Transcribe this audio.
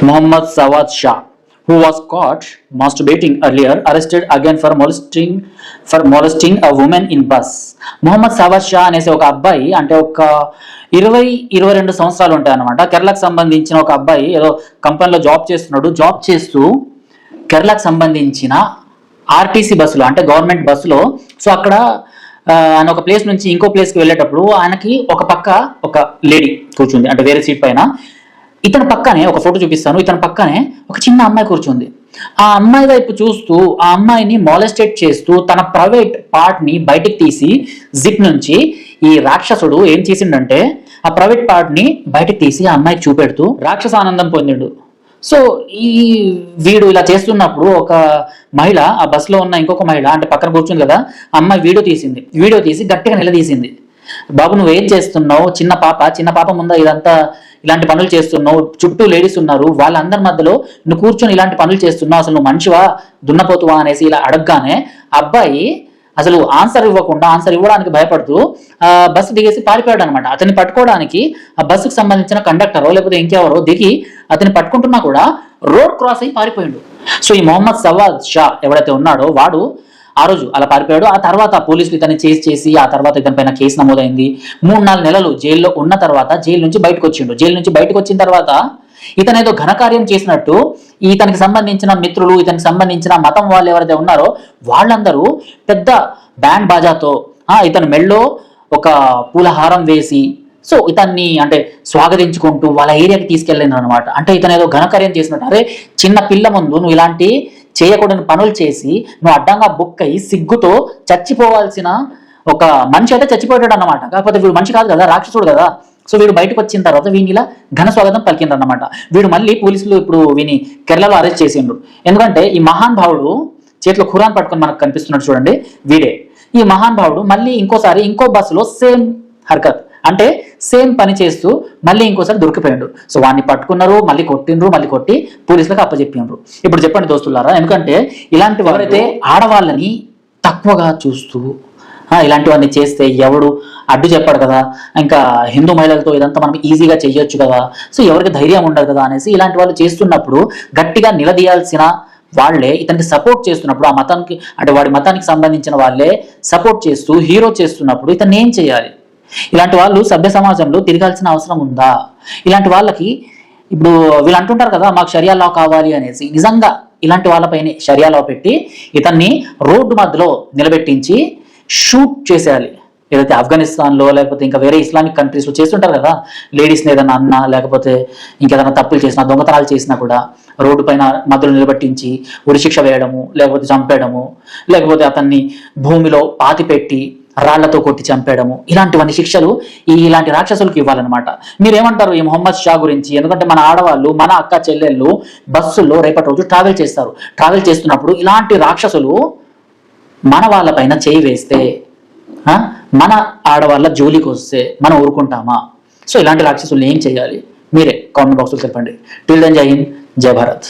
Mohammad Sawad Shah, who was caught masturbating earlier, arrested again for molesting a woman in bus. Mohammed సవాద్ Shah అనేసి ఒక అబ్బాయి, అంటే ఒక 20-22 సంవత్సరాలు ఉంటాయి అన్నమాట. కేరళకు సంబంధించిన ఒక అబ్బాయి ఏదో కంపెనీలో జాబ్ చేస్తున్నాడు. జాబ్ చేస్తూ కేరళకు సంబంధించిన ఆర్టీసీ బస్సులో, అంటే గవర్నమెంట్ బస్సులో, సో అక్కడ ఆయన ఒక ప్లేస్ నుంచి ఇంకో ప్లేస్కి వెళ్ళేటప్పుడు ఆయనకి ఒక పక్క ఒక లేడీ కూర్చుంది, అంటే వేరే సీట్ పైన. ఇతని పక్కనే ఒక ఫోటో చూపిస్తాను, ఇతని పక్కనే ఒక చిన్న అమ్మాయి కూర్చుంది. ఆ అమ్మాయి వైపు చూస్తూ ఆ అమ్మాయిని మాలెస్టేట్ చేస్తూ తన ప్రైవేట్ పార్ట్ ని బయటికి తీసి జిప్ నుంచి ఈ రాక్షసుడు ఏం చేసిండంటే ఆ ప్రైవేట్ పార్ట్ ని బయటికి తీసి ఆ అమ్మాయికి చూపెడుతూ రాక్షస ఆనందం పొందిండు. సో వీడు ఇలా చేస్తున్నప్పుడు ఒక మహిళ, ఆ బస్సులో ఉన్న ఇంకొక మహిళ, అంటే పక్కన కూర్చుంది కదా, అమ్మాయి వీడియో తీసి గట్టిగా నిలదీసింది. బాబు నువ్వు ఏం చేస్తున్నావు, చిన్న పాప ముందు ఇలాంటి పనులు చేస్తున్నావు, చుట్టూ లేడీస్ ఉన్నారు, వాళ్ళందరి మధ్యలో నువ్వు కూర్చొని ఇలాంటి పనులు చేస్తున్నావు, అసలు నువ్వు మనిషివా దున్నపోతువా అనేసి ఇలా అడగగానే అబ్బాయి అసలు ఆన్సర్ ఇవ్వడానికి భయపడుతూ బస్సు దిగేసి పారిపోయాడు అనమాట. అతన్ని పట్టుకోవడానికి ఆ బస్సుకు సంబంధించిన కండక్టరో లేకపోతే ఇంకెవరో దిగి అతన్ని పట్టుకుంటున్నా కూడా రోడ్ క్రాస్ అయ్యి పారిపోయాడు. సో ఈ మొహమ్మద్ సవాద్ షా ఎవరైతే ఉన్నాడో వాడు ఆ రోజు అలా పారిపోయాడు. ఆ తర్వాత పోలీసులు ఇతన్ని చేసి ఆ తర్వాత ఇతని పైన కేసు నమోదైంది. 3-4 నెలలు జైల్లో ఉన్న తర్వాత జైలు నుంచి బయటకు వచ్చిండు. జైలు నుంచి బయటకు వచ్చిన తర్వాత ఇతను ఏదో ఘనకార్యం చేసినట్టు ఇతనికి సంబంధించిన మిత్రులు, ఇతనికి సంబంధించిన మతం వాళ్ళు ఎవరైతే ఉన్నారో వాళ్ళందరూ పెద్ద బ్యాండ్ బాజాతో ఇతని మెళ్ళో ఒక పూలహారం వేసి సో ఇతన్ని అంటే స్వాగతించుకుంటూ వాళ్ళ ఏరియాకి తీసుకెళ్ళినారు అనమాట. అంటే ఇతను ఏదో ఘనకార్యం చేసినట్టు, అరే చిన్న పిల్ల ముందు నువ్వు ఇలాంటి చేయకూడని పనులు చేసి నువ్వు అడ్డంగా బుక్ అయ్యి సిగ్గుతో చచ్చిపోవాల్సిన ఒక మనిషి అయితే చచ్చిపోయాడు అన్నమాట. కాకపోతే వీడు మనిషి కాదు కదా, రాక్షసుడు కదా. సో వీడు బయటకు వచ్చిన తర్వాత వీని ఇలా ఘన స్వాగతం పలికిండ్రు అన్నమాట. వీడు మళ్ళీ పోలీసులు ఇప్పుడు వీని కేరళలో అరెస్ట్ చేసిండ్రు. ఎందుకంటే ఈ మహాన్ భావుడు చేతిలో ఖురాన్ పట్టుకొని మనకు కనిపిస్తున్నాడు చూడండి, వీడే. ఈ మహాన్ భావుడు మళ్ళీ ఇంకోసారి ఇంకో బస్సులో సేమ్ హర్కత్, అంటే సేమ్ పని చేస్తూ మళ్ళీ ఇంకోసారి దొరికిపోయిండు. సో వాడిని పట్టుకున్నారు, మళ్ళీ కొట్టి పోలీసులకు అప్పచెప్పిండ్రు. ఇప్పుడు చెప్పండి దోస్తులారా, ఎందుకంటే ఇలాంటి ఎవరైతే ఆడవాళ్ళని తక్కువగా చూస్తూ ఇలాంటివన్నీ చేస్తే ఎవడు అడ్డు చెప్పాడు కదా, ఇంకా హిందూ మహిళలతో ఇదంతా మనం ఈజీగా చెయ్యొచ్చు కదా, సో ఎవరికి ధైర్యం ఉండదు కదా అనేసి ఇలాంటి వాళ్ళు చేస్తున్నప్పుడు గట్టిగా నిలదీయాల్సిన వాళ్లే ఇతనికి సపోర్ట్ చేస్తున్నప్పుడు, ఆ మతానికి అంటే వాడి మతానికి సంబంధించిన వాళ్ళే సపోర్ట్ చేస్తూ హీరో చేస్తున్నప్పుడు ఇతన్ని ఏం చేయాలి? ఇలాంటి వాళ్ళు సభ్య సమాజంలో తిరగాల్సిన అవసరం ఉందా? ఇలాంటి వాళ్ళకి ఇప్పుడు వీళ్ళు అంటుంటారు కదా మాకు షరియా లా కావాలి అనేసి, నిజంగా ఇలాంటి వాళ్ళపైనే షరియా లా పెట్టి ఇతన్ని రోడ్డు మధ్యలో నిలబెట్టించి షూట్ చేసేయాలి. ఏదైతే ఆఫ్ఘనిస్తాన్లో లేకపోతే ఇంకా వేరే ఇస్లామిక్ కంట్రీస్లో చేస్తుంటారు కదా, లేడీస్ని ఏదైనా అన్నా లేకపోతే ఇంకేదైనా తప్పులు చేసినా, దొంగతనాలు చేసినా కూడా రోడ్డు పైన మధ్యలో నిలబెట్టించి ఉరిశిక్ష వేయడము, లేకపోతే చంపేయడము, లేకపోతే అతన్ని భూమిలో పాతిపెట్టి రాళ్లతో కొట్టి చంపేయడము, ఇలాంటివన్నీ శిక్షలు ఇలాంటి రాక్షసులకు ఇవ్వాలన్నమాట. మీరేమంటారు ఈ మొహమ్మద్ షా గురించి? ఎందుకంటే మన ఆడవాళ్ళు, మన అక్క చెల్లెళ్ళు బస్సుల్లో రేపటి రోజు ట్రావెల్ చేస్తారు. ట్రావెల్ చేస్తున్నప్పుడు ఇలాంటి రాక్షసులు మన వాళ్ళపైన చేయి వేస్తే, మన ఆడవాళ్ళ జోలికి వస్తే మనం ఊరుకుంటామా? సో ఇలాంటి రాక్షసులు ఏం చేయాలి? మీరే కామెంట్ బాక్స్లో చెప్పండి. టిల్ దెన్ జై హింద్, జై భారత్.